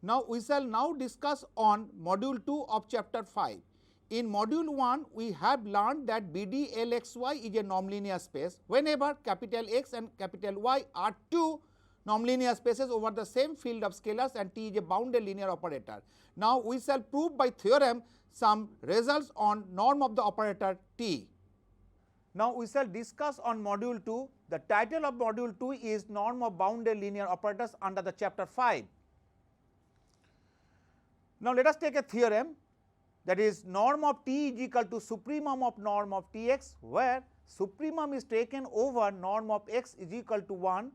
Now, we shall now discuss on module 2 of chapter 5. In module 1, we have learned that BDLXY is a nonlinear space whenever capital X and capital Y are two nonlinear spaces over the same field of scalars and T is a bounded linear operator. Now, we shall prove by theorem some results on norm of the operator T. Now, we shall discuss on module 2. The title of module 2 is norm of bounded linear operators under the chapter 5. Now, let us take a theorem, that is norm of T is equal to supremum of norm of Tx, where supremum is taken over norm of x is equal to 1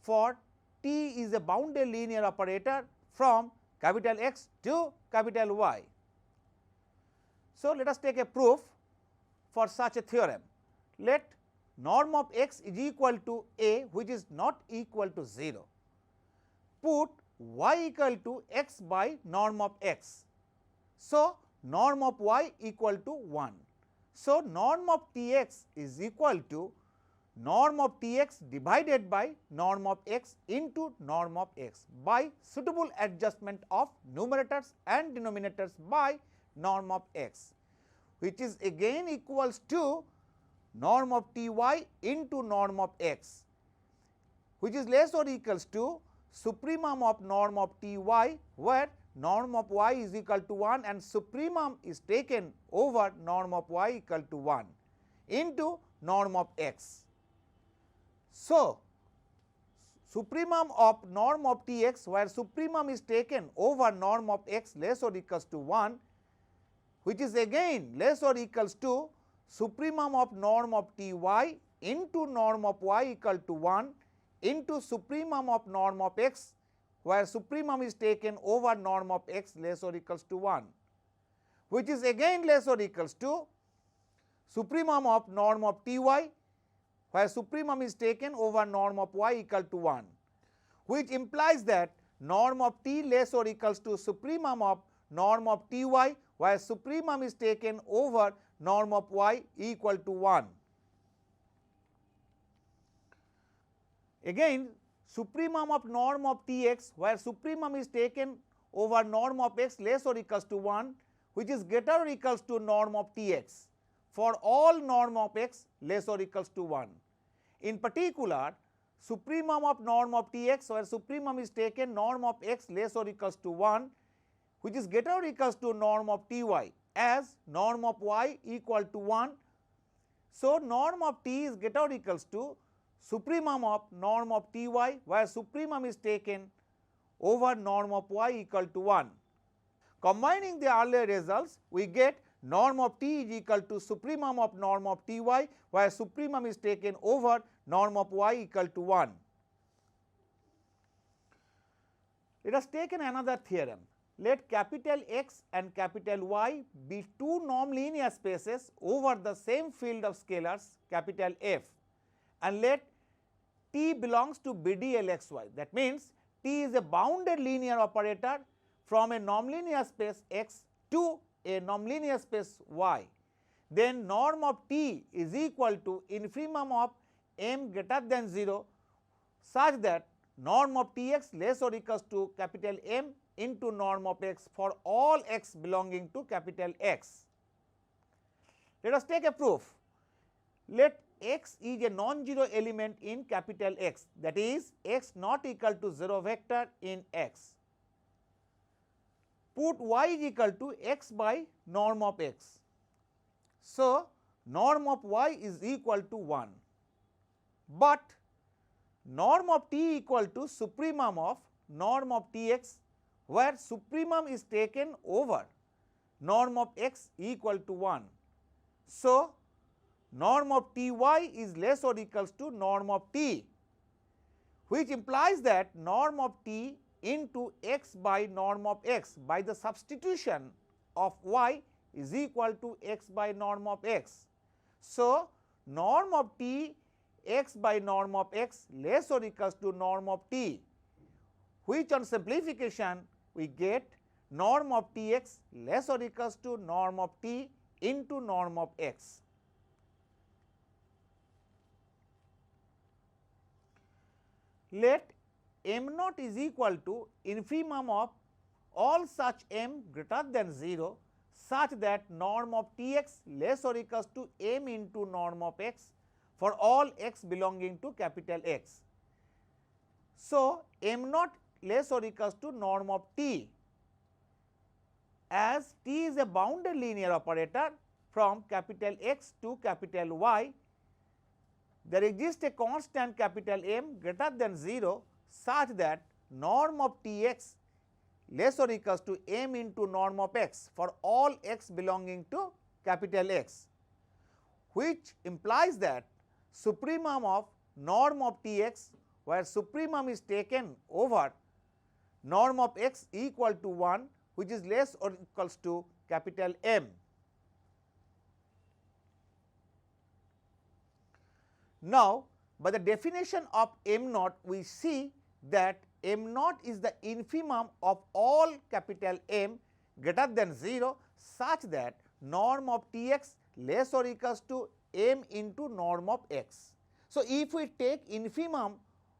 for T is a bounded linear operator from capital X to capital Y. So, let us take a proof for such a theorem. Let norm of x is equal to a, which is not equal to 0. Put y equal to x by norm of x. So, norm of y equal to 1. So, norm of Tx is equal to norm of Tx divided by norm of x into norm of x by suitable adjustment of numerators and denominators by norm of x, which is again equals to norm of Ty into norm of x, which is less or equals to supremum of norm of Ty, where norm of y is equal to 1 and supremum is taken over norm of y equal to 1 into norm of x. So, supremum of norm of Tx, where supremum is taken over norm of x less or equals to 1, which is again less or equals to supremum of norm of Ty into norm of y equal to 1 into supremum of norm of x, where supremum is taken over norm of x less or equals to 1, which is again less or equals to supremum of norm of Ty, where supremum is taken over norm of y equal to 1, which implies that norm of T less or equals to supremum of norm of Ty, where supremum is taken over norm of y equal to 1. Again, supremum of norm of Tx, where supremum is taken over norm of x less or equals to 1, which is greater or equals to norm of Tx for all norm of x less or equals to 1. In particular, supremum of norm of Tx, where supremum is taken norm of x less or equals to 1, which is greater or equals to norm of Ty as norm of y equal to 1. So, norm of T is greater or equals to supremum of norm of Ty, where supremum is taken over norm of y equal to 1. Combining the earlier results, we get norm of T is equal to supremum of norm of Ty, where supremum is taken over norm of y equal to 1. Let us take another theorem. Let capital X and capital Y be two nonlinear spaces over the same field of scalars capital F, and let T belongs to BDLXY. That means, T is a bounded linear operator from a nonlinear space X to a nonlinear space Y. Then norm of T is equal to infimum of m greater than 0, such that norm of Tx less or equals to capital M into norm of x for all x belonging to capital X. Let us take a proof. Let x is a non-zero element in capital X, that is x not equal to 0 vector in X. Put y is equal to x by norm of x. So, norm of y is equal to 1, but norm of T equal to supremum of norm of Tx, where supremum is taken over norm of x equal to 1. So, norm of Ty is less or equals to norm of T, which implies that norm of T into x by norm of x by the substitution of y is equal to x by norm of x. So, norm of T x by norm of x less or equals to norm of T, which on simplification we get norm of Tx less or equals to norm of T into norm of x. Let m naught is equal to infimum of all such m greater than 0 such that norm of T x less or equals to m into norm of x for all x belonging to capital X. So, m naught less or equals to norm of T, as T is a bounded linear operator from capital X to capital Y, there exists a constant capital M greater than 0 such that norm of T x less or equals to m into norm of x for all x belonging to capital X, which implies that supremum of norm of T x, where supremum is taken over norm of x equal to 1, which is less or equals to capital M. Now, by the definition of m naught, we see that m naught is the infimum of all capital M greater than 0 such that norm of T x less or equals to m into norm of x. So, if we take infimum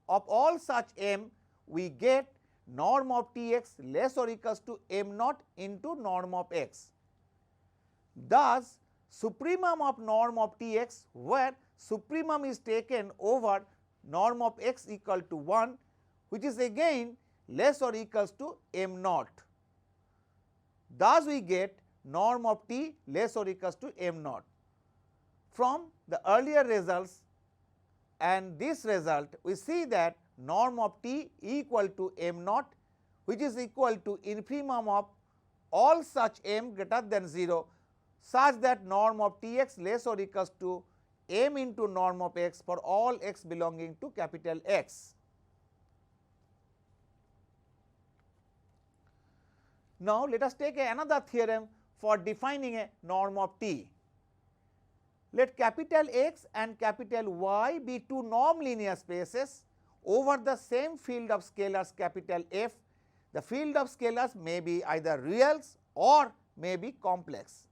of all such m, we get norm of T x less or equals to m naught into norm of x. Thus, supremum of norm of T x, where supremum is taken over norm of x equal to 1, which is again less or equals to m naught. Thus, we get norm of T less or equals to m naught. From the earlier results and this result, we see that norm of T equal to m naught, which is equal to infimum of all such m greater than 0 such that norm of T x less or equals to m into norm of x for all x belonging to capital X. Now, let us take another theorem for defining a norm of T. Let capital X and capital Y be two norm linear spaces over the same field of scalars capital F. The field of scalars may be either reals or may be complex,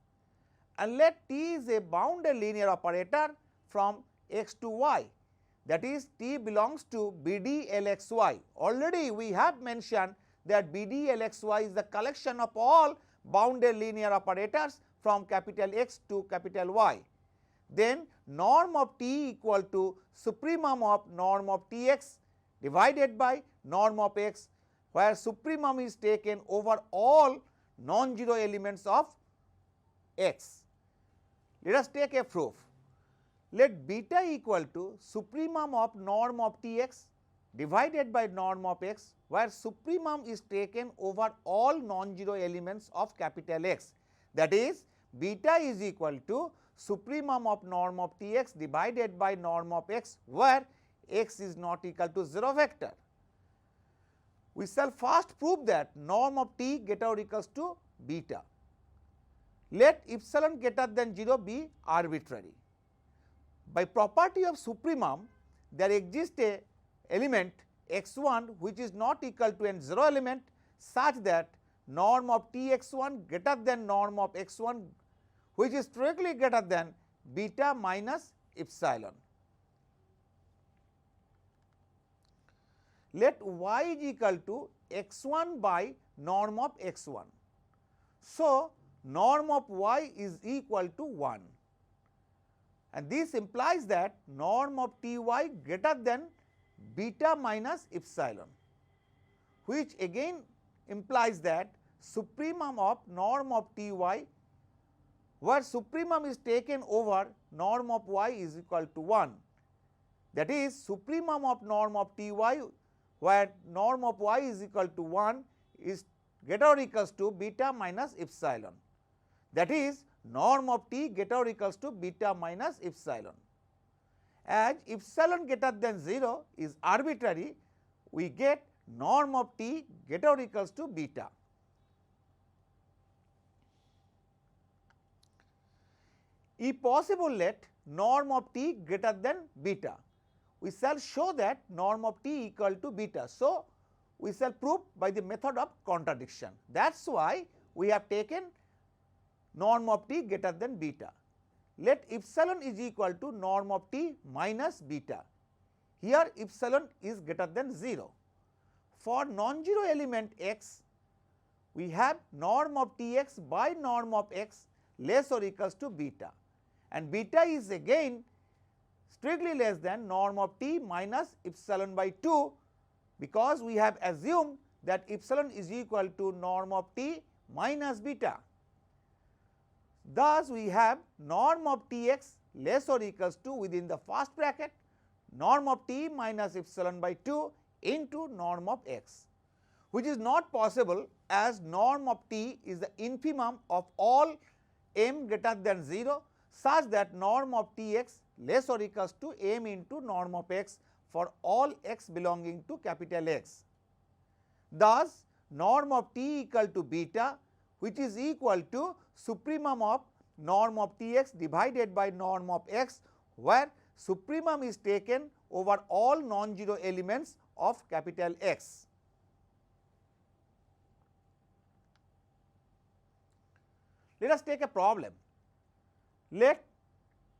and let T is a bounded linear operator from x to y, that is T belongs to BD LXY. Already we have mentioned that BD LXY is the collection of all bounded linear operators from capital X to capital Y. Then norm of T equal to supremum of norm of T x divided by norm of x, where supremum is taken over all non-zero elements of x. Let us take a proof. Let beta equal to supremum of norm of T x divided by norm of x, where supremum is taken over all non-zero elements of capital X. That is, beta is equal to supremum of norm of T x divided by norm of x, where x is not equal to 0 vector. We shall first prove that norm of T greater or equals to beta. Let epsilon greater than 0 be arbitrary. By property of supremum, there exists a element x1 which is not equal to a 0 element such that norm of T x1 greater than norm of x1, which is directly greater than beta minus epsilon. Let y is equal to x1 by norm of x1. So, norm of y is equal to 1, and this implies that norm of T y greater than beta minus epsilon, which again implies that supremum of norm of T y, where supremum is taken over norm of y is equal to 1, that is supremum of norm of T y, where norm of y is equal to 1 is greater or equals to beta minus epsilon, that is norm of T greater or equals to beta minus epsilon. As epsilon greater than 0 is arbitrary, we get norm of T greater or equals to beta. If possible, let norm of T greater than beta. We shall show that norm of T equal to beta. So, we shall prove by the method of contradiction. That is why we have taken norm of T greater than beta. Let epsilon is equal to norm of T minus beta. Here epsilon is greater than 0. For non-zero element x, we have norm of Tx by norm of x less or equals to beta, and beta is again strictly less than norm of t minus epsilon by 2, because we have assumed that epsilon is equal to norm of t minus beta. Thus, we have norm of Tx less or equals to, within the first bracket, norm of t minus epsilon by 2 into norm of x, which is not possible as norm of t is the infimum of all m greater than 0, such that norm of Tx less or equals to m into norm of x for all x belonging to capital X. Thus, norm of t equal to beta, which is equal to supremum of norm of Tx divided by norm of x, where supremum is taken over all non-zero elements of capital X. Let us take a problem. Let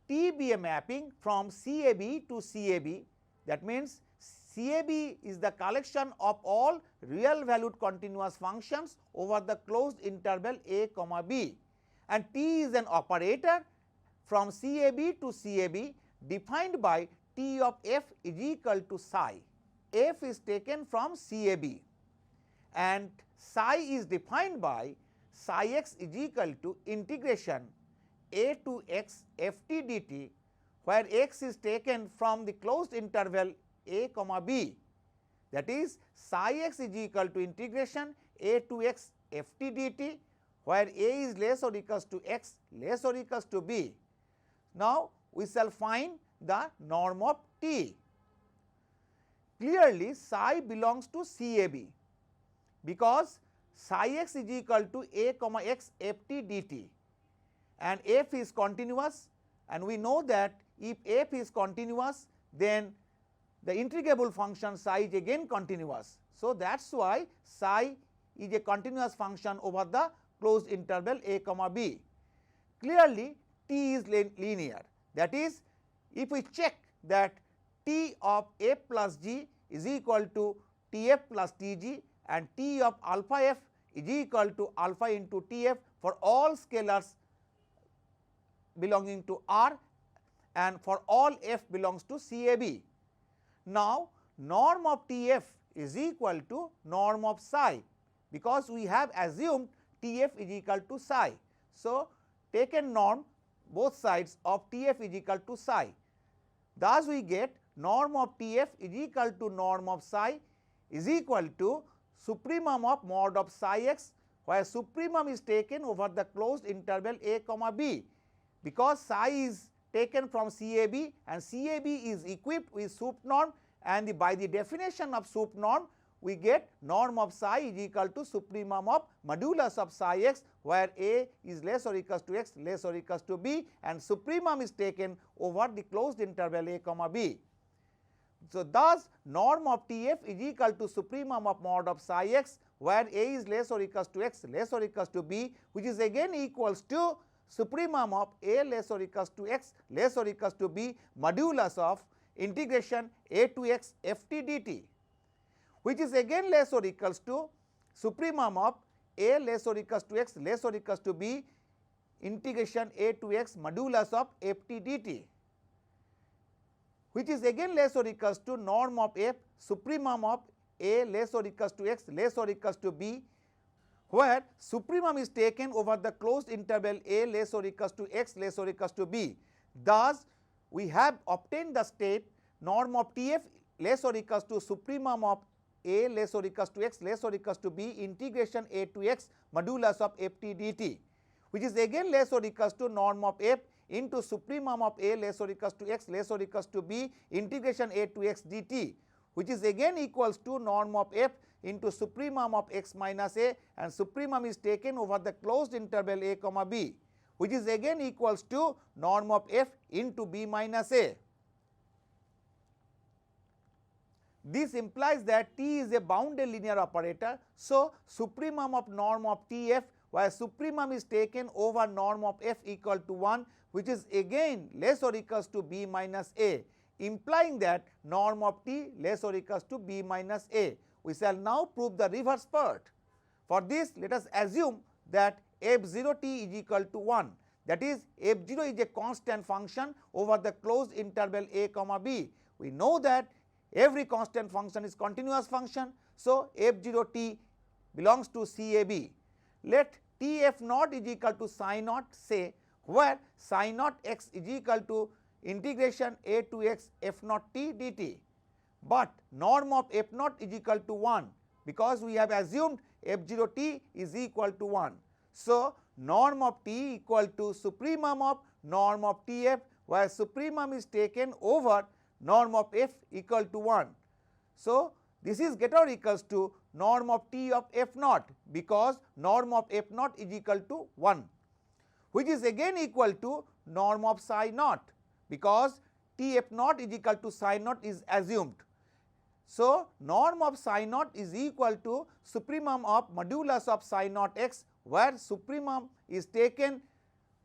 T be a mapping from CAB to CAB, that means CAB is the collection of all real valued continuous functions over the closed interval a comma b, and T is an operator from CAB to CAB defined by T of f is equal to psi. F is taken from CAB and psi is defined by psi x is equal to integration a to x f t dt, where x is taken from the closed interval a comma b, that is psi x is equal to integration a to x f t dt, where a is less or equals to x less or equals to b. Now, we shall find the norm of t. Clearly, psi belongs to CAB, because psi x is equal to a comma x f t dt, and f is continuous, and we know that if f is continuous, then the integrable function psi is again continuous. So, that is why psi is a continuous function over the closed interval a comma b. Clearly, t is linear, that is, if we check that t of f plus g is equal to tf plus tg, and t of alpha f is equal to alpha into tf for all scalars belonging to R and for all f belongs to CAB. Now, norm of Tf is equal to norm of psi, because we have assumed Tf is equal to psi. So, take a norm both sides of Tf is equal to psi. Thus, we get norm of Tf is equal to norm of psi is equal to supremum of mod of psi x, where supremum is taken over the closed interval a comma b, because psi is taken from CAB and CAB is equipped with sup norm, and by the definition of sup norm we get norm of psi is equal to supremum of modulus of psi x, where a is less or equals to x less or equals to b, and supremum is taken over the closed interval a comma b. So, thus norm of Tf is equal to supremum of mod of psi x, where a is less or equals to x less or equals to b, which is again equals to supremum of a less or equals to x less or equals to b modulus of integration a to x f t dt, which is again less or equals to supremum of a less or equals to x less or equals to b integration a to x modulus of f t dt, which is again less or equals to norm of f supremum of a less or equals to x less or equals to b, where supremum is taken over the closed interval a less or equals to x less or equals to b. Thus, we have obtained the state norm of Tf less or equals to supremum of a less or equals to x less or equals to b integration a to x modulus of f t dt, which is again less or equals to norm of f into supremum of a less or equals to x less or equals to b integration a to x dt, which is again equals to norm of f into supremum of x minus a, and supremum is taken over the closed interval a comma b, which is again equals to norm of f into b minus a. This implies that T is a bounded linear operator. So, supremum of norm of Tf, where supremum is taken over norm of f equal to 1, which is again less or equals to b minus a, implying that norm of T less or equals to b minus a. We shall now prove the reverse part. For this, let us assume that f0 t is equal to 1, that is f0 is a constant function over the closed interval a comma b. We know that every constant function is continuous function. So, f0 t belongs to CAB. Let Tf naught is equal to psi naught, say, where psi naught x is equal to integration a to x f naught t dt, but norm of f naught is equal to 1, because we have assumed f0 t is equal to 1. So, norm of t equal to supremum of norm of Tf, where supremum is taken over norm of f equal to 1. So, this is get or equals to norm of t of f naught, because norm of f naught is equal to 1, which is again equal to norm of psi naught, because T f naught is equal to psi naught is assumed. So, norm of psi naught is equal to supremum of modulus of psi naught x, where supremum is taken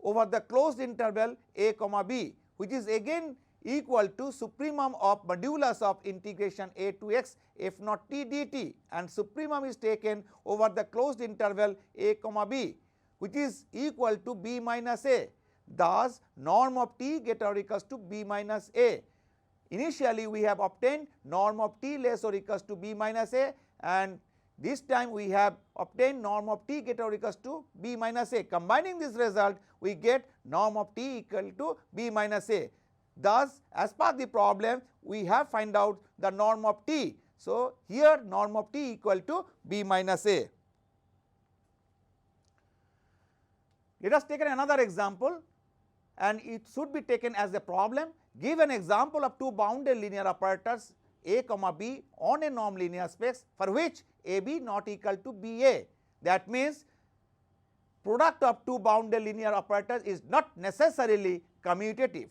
over the closed interval a comma b, which is again equal to supremum of modulus of integration a to x f naught t dt, and supremum is taken over the closed interval a comma b, which is equal to b minus a. Thus, norm of t get or equals to b minus a. Initially, we have obtained norm of t less or equals to b minus a, and this time we have obtained norm of t get or equals to b minus a. Combining this result, we get norm of t equal to b minus a. Thus, as per the problem, we have find out the norm of t. So, here norm of t equal to b minus a. Let us take another example, and it should be taken as a problem. Give an example of two bounded linear operators a comma b on a norm linear space for which AB not equal to BA. That means, product of two bounded linear operators is not necessarily commutative.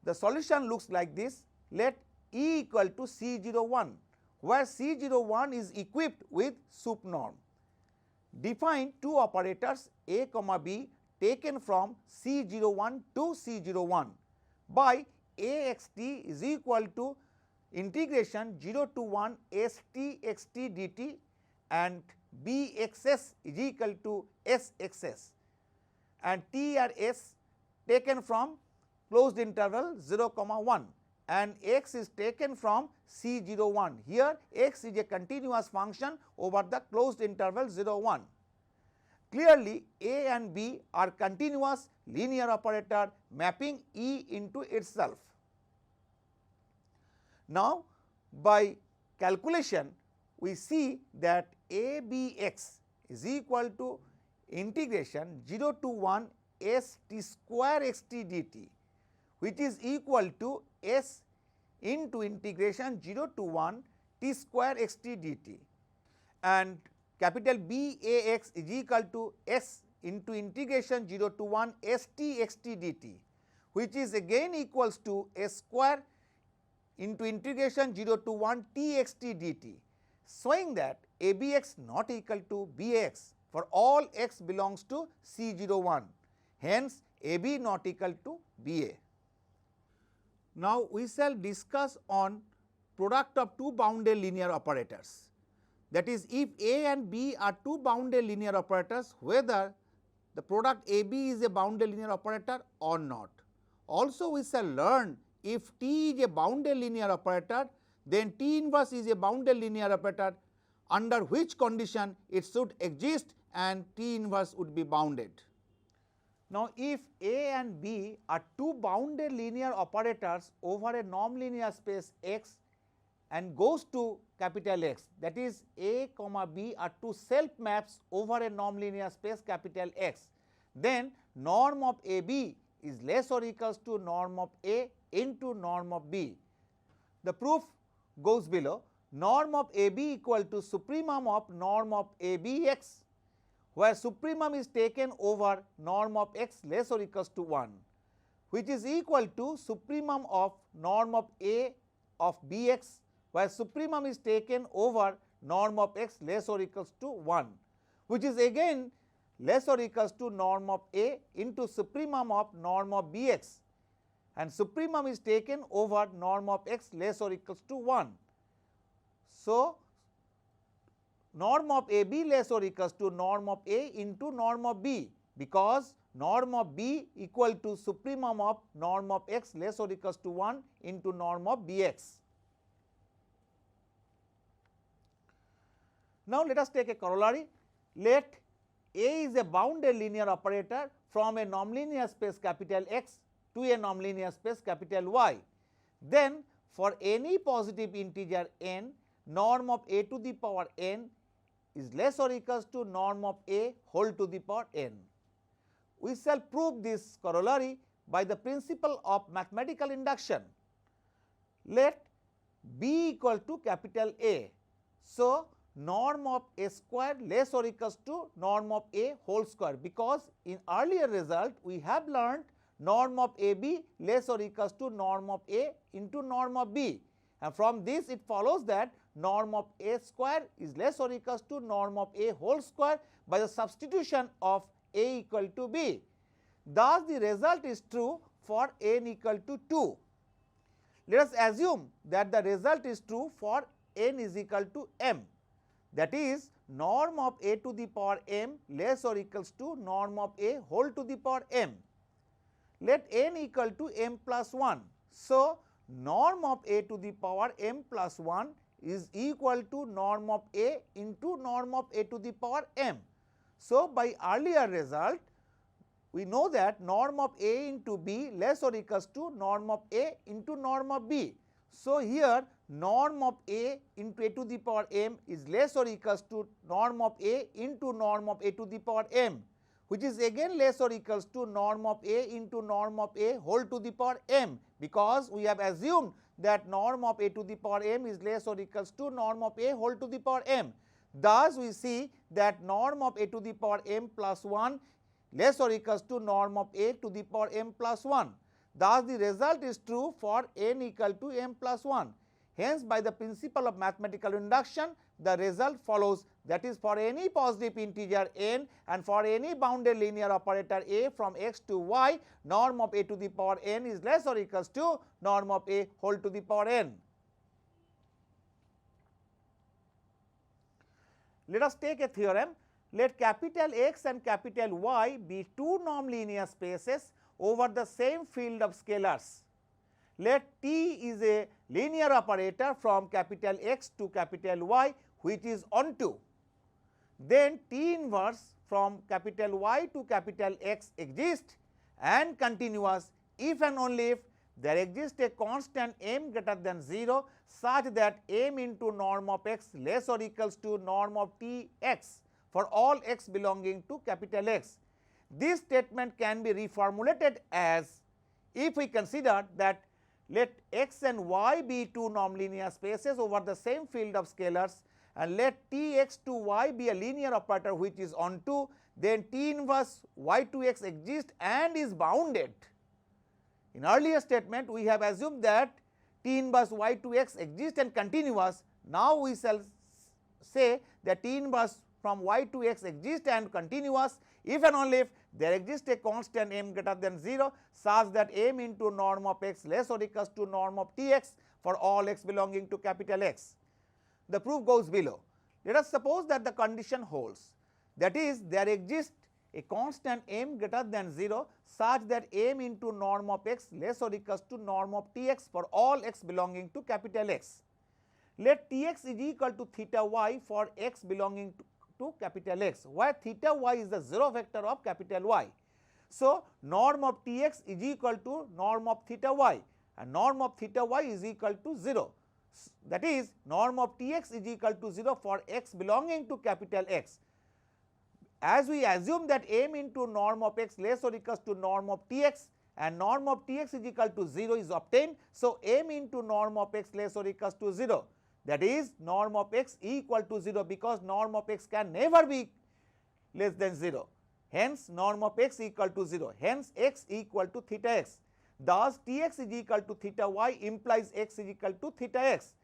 The solution looks like this. Let E equal to C01, where C01 is equipped with sup norm. Define two operators a comma b taken from C01 to C01 by AXT is equal to integration 0 to 1 ST XT dt and BXS is equal to SXS, and T are S taken from closed interval 0 comma 1, and x is taken from C01. Here x is a continuous function over the closed interval 0 1. Clearly, A and B are continuous linear operator mapping E into itself. Now, by calculation, we see that ABX is equal to integration 0 to 1 S T square xt dt, which is equal to S into integration 0 to 1 T square xt dt, and capital BAX is equal to S into integration 0 to 1 ST xt dt, which is again equals to S square into integration 0 to 1 Txt dt, showing that ABX not equal to BAX for all x belongs to C01. Hence, AB not equal to BA. Now, we shall discuss on product of two bounded linear operators. That is, if A and B are two bounded linear operators, whether the product AB is a bounded linear operator or not. Also, we shall learn if T is a bounded linear operator, then T inverse is a bounded linear operator, under which condition it should exist and T inverse would be bounded. Now, if A and B are two bounded linear operators over a norm linear space X and goes to capital X, that is A comma B are two self maps over a norm linear space capital X, then norm of AB is less or equals to norm of A into norm of B. The proof goes below. Norm of AB equal to supremum of norm of ABX, where supremum is taken over norm of x less or equals to 1, which is equal to supremum of norm of A of Bx, where supremum is taken over norm of x less or equals to 1, which is again less or equals to norm of A into supremum of norm of Bx, and supremum is taken over norm of x less or equals to 1. So, norm of A be less or equals to norm of A into norm of B, because norm of B equal to supremum of norm of x less or equals to 1 into norm of Bx. Now, let us take a corollary. Let A is a bounded linear operator from a nonlinear space capital X to a nonlinear space capital Y. Then, for any positive integer n, norm of A to the power n is less or equals to norm of A whole to the power n. We shall prove this corollary by the principle of mathematical induction. Let B equal to capital A. So, norm of A square less or equals to norm of A whole square, because in earlier result we have learned norm of AB less or equals to norm of A into norm of B, and from this it follows that norm of A square is less or equals to norm of A whole square by the substitution of A equal to B. Thus, the result is true for n equal to 2. Let us assume that the result is true for n is equal to m, that is norm of A to the power m less or equals to norm of A whole to the power m. Let n equal to m plus 1. So, norm of A to the power m plus 1 is equal to norm of A into norm of A to the power m. So, by earlier result we know that norm of A into B less or equals to norm of A into norm of B. So, here norm of A into A to the power m is less or equals to norm of A into norm of A to the power m, which is again less or equals to norm of A into norm of A whole to the power m, because we have assumed that norm of A to the power m is less or equals to norm of A whole to the power m. Thus, we see that norm of A to the power m plus 1 less or equals to norm of A to the power m plus 1. Thus, the result is true for n equal to m plus 1. Hence, by the principle of mathematical induction, the result follows, that is, for any positive integer n and for any bounded linear operator A from x to y, norm of A to the power n is less or equals to norm of A whole to the power n. Let us take a theorem. Let capital X and capital Y be two nonlinear spaces over the same field of scalars. Let T is a linear operator from capital X to capital Y which is onto. Then T inverse from capital Y to capital X exists and continuous if and only if there exists a constant m greater than 0 such that m into norm of x less or equals to norm of T x for all x belonging to capital X. This statement can be reformulated as, if we consider that let x and y be two nonlinear spaces over the same field of scalars and let T x to y be a linear operator which is onto, then T inverse y to x exists and is bounded. In earlier statement we have assumed that T inverse y to x exists and continuous. Now we shall say that T inverse from y to x exists and continuous if and only if there exists a constant m greater than 0 such that m into norm of x less or equals to norm of T x for all x belonging to capital X. The proof goes below. Let us suppose that the condition holds, that is, there exists a constant m greater than 0 such that m into norm of x less or equals to norm of T x for all x belonging to capital X. Let T x is equal to theta y for x belonging to capital X, where theta y is the 0 vector of capital Y. So, norm of T x is equal to norm of theta y and norm of theta y is equal to 0. That is, norm of T x is equal to 0 for x belonging to capital X. As we assume that m into norm of x less or equals to norm of T x and norm of T x is equal to 0 is obtained. So, m into norm of x less or equals to 0, that is norm of x equal to 0, because norm of x can never be less than 0. Hence, norm of x equal to 0. Hence, x equal to theta x. Thus, T x is equal to theta y implies x is equal to theta x.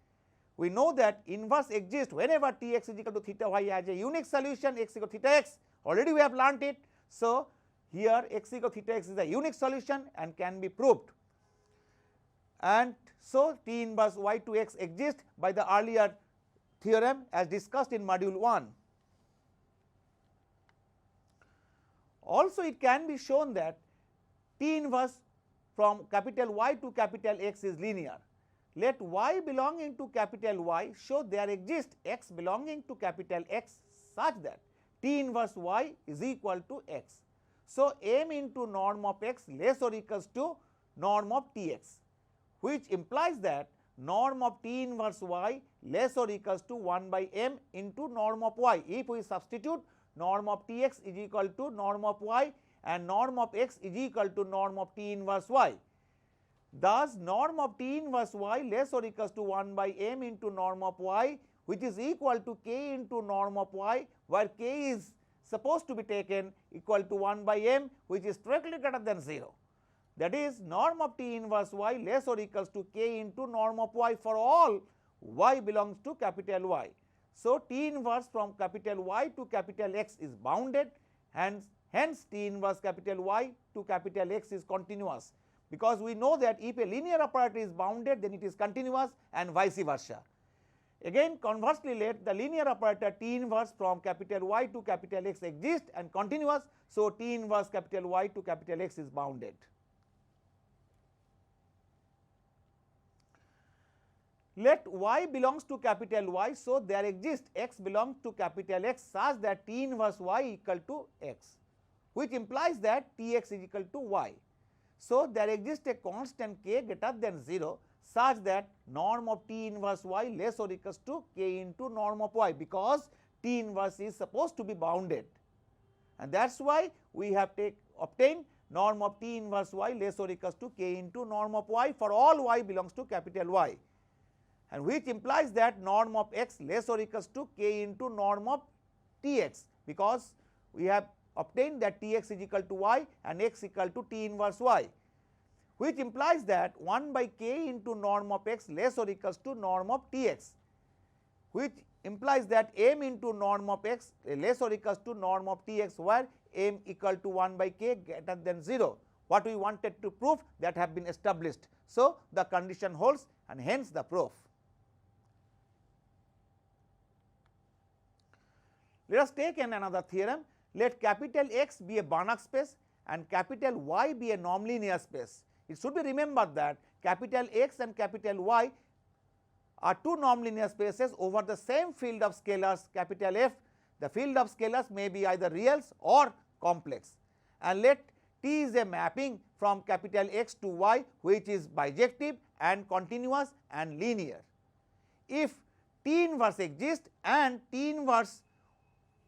We know that inverse exists whenever T x is equal to theta y as a unique solution, x equal to theta x. Already we have learnt it. So, here x equal to theta x is a unique solution and can be proved. And so, T inverse y to x exists by the earlier theorem as discussed in module 1. Also it can be shown that T inverse from capital Y to capital X is linear. Let y belonging to capital Y show there exists x belonging to capital X such that T inverse y is equal to x. So, m into norm of x less or equals to norm of Tx, which implies that norm of T inverse y less or equals to 1 by m into norm of y. If we substitute norm of Tx is equal to norm of y and norm of x is equal to norm of T inverse y. Thus, norm of T inverse y less or equals to 1 by m into norm of y, which is equal to k into norm of y, where k is supposed to be taken equal to 1 by m, which is strictly greater than 0. That is, norm of T inverse y less or equals to k into norm of y for all y belongs to capital Y. So, T inverse from capital Y to capital X is bounded, and hence T inverse capital Y to capital X is continuous, because we know that if a linear operator is bounded, then it is continuous and vice versa. Again, conversely, let the linear operator T inverse from capital Y to capital X exist and continuous. So, T inverse capital Y to capital X is bounded. Let y belongs to capital Y, so there exists x belongs to capital X such that T inverse y equal to x, which implies that Tx is equal to y. So, there exists a constant k greater than 0 such that norm of T inverse y less or equals to k into norm of y, because T inverse is supposed to be bounded, and that is why we have obtained norm of T inverse y less or equals to k into norm of y for all y belongs to capital Y, and which implies that norm of x less or equals to k into norm of Tx, because we have obtained that Tx is equal to y and x equal to T inverse y, which implies that 1 by k into norm of x less or equals to norm of Tx, which implies that m into norm of x less or equals to norm of Tx, where m equal to 1 by k greater than 0. What we wanted to prove that have been established. So, the condition holds and hence the proof. Let us take another theorem. Let capital X be a Banach space and capital Y be a nonlinear space. It should be remembered that capital X and capital Y are two nonlinear spaces over the same field of scalars capital F. The field of scalars may be either reals or complex, and let T is a mapping from capital X to Y which is bijective and continuous and linear. If T inverse exists and T inverse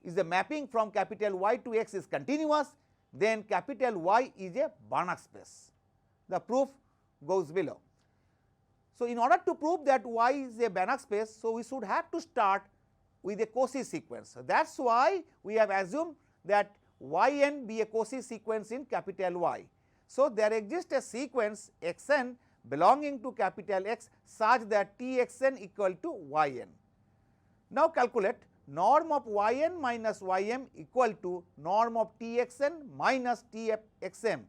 is a mapping from capital Y to X is continuous, then capital Y is a Banach space. The proof goes below. So, in order to prove that Y is a Banach space, so we should have to start with a Cauchy sequence. So, that is why we have assumed that Yn be a Cauchy sequence in capital Y. So, there exists a sequence Xn belonging to capital X such that Txn equal to Yn. Now, calculate norm of Yn minus Ym equal to norm of Txn minus Txm,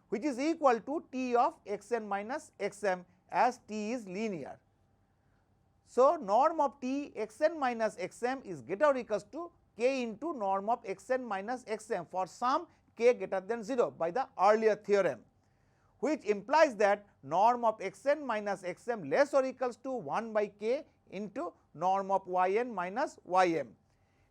which is equal to T of Xn minus Xm as T is linear. So, norm of T Xn minus Xm is greater or equals to k into norm of Xn minus Xm for some k greater than 0 by the earlier theorem, which implies that norm of Xn minus Xm less or equals to 1 by k into norm of Yn minus Ym.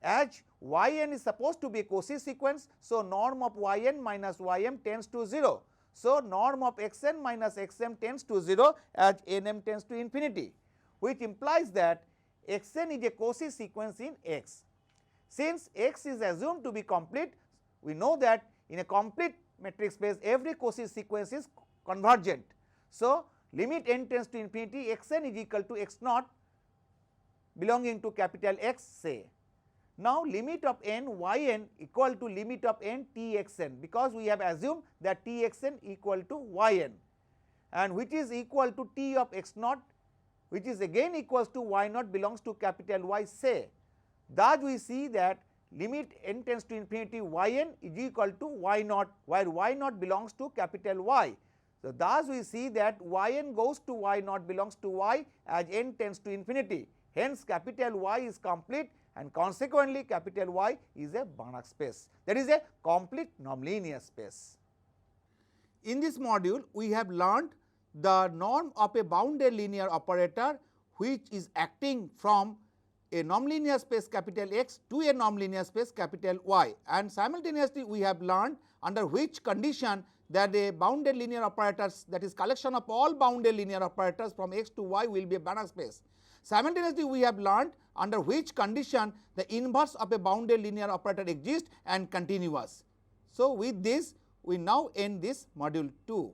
As Yn is supposed to be a Cauchy sequence, so norm of Yn minus Ym tends to 0. So, norm of Xn minus Xm tends to 0 as Nm tends to infinity, which implies that Xn is a Cauchy sequence in X. Since X is assumed to be complete, we know that in a complete metric space every Cauchy sequence is convergent. So, limit n tends to infinity Xn is equal to x naught belonging to capital X say. Now, limit of n Yn equal to limit of n Txn, because we have assumed that Txn equal to Yn, and which is equal to T of x naught, which is again equals to y naught belongs to capital Y say. Thus, we see that limit n tends to infinity Yn is equal to y naught, where y naught belongs to capital Y. So, thus we see that Yn goes to y naught belongs to y as n tends to infinity. hence capital Y is complete and consequently capital Y is a Banach space, that is a complete nonlinear space. In this module, we have learned the norm of a bounded linear operator which is acting from a nonlinear space capital X to a nonlinear space capital Y, and simultaneously we have learned under which condition that a bounded linear operators, that is collection of all bounded linear operators from X to Y, will be a Banach space. Simultaneously we have learned under which condition the inverse of a bounded linear operator exists and continuous. So, with this we now end this module 2.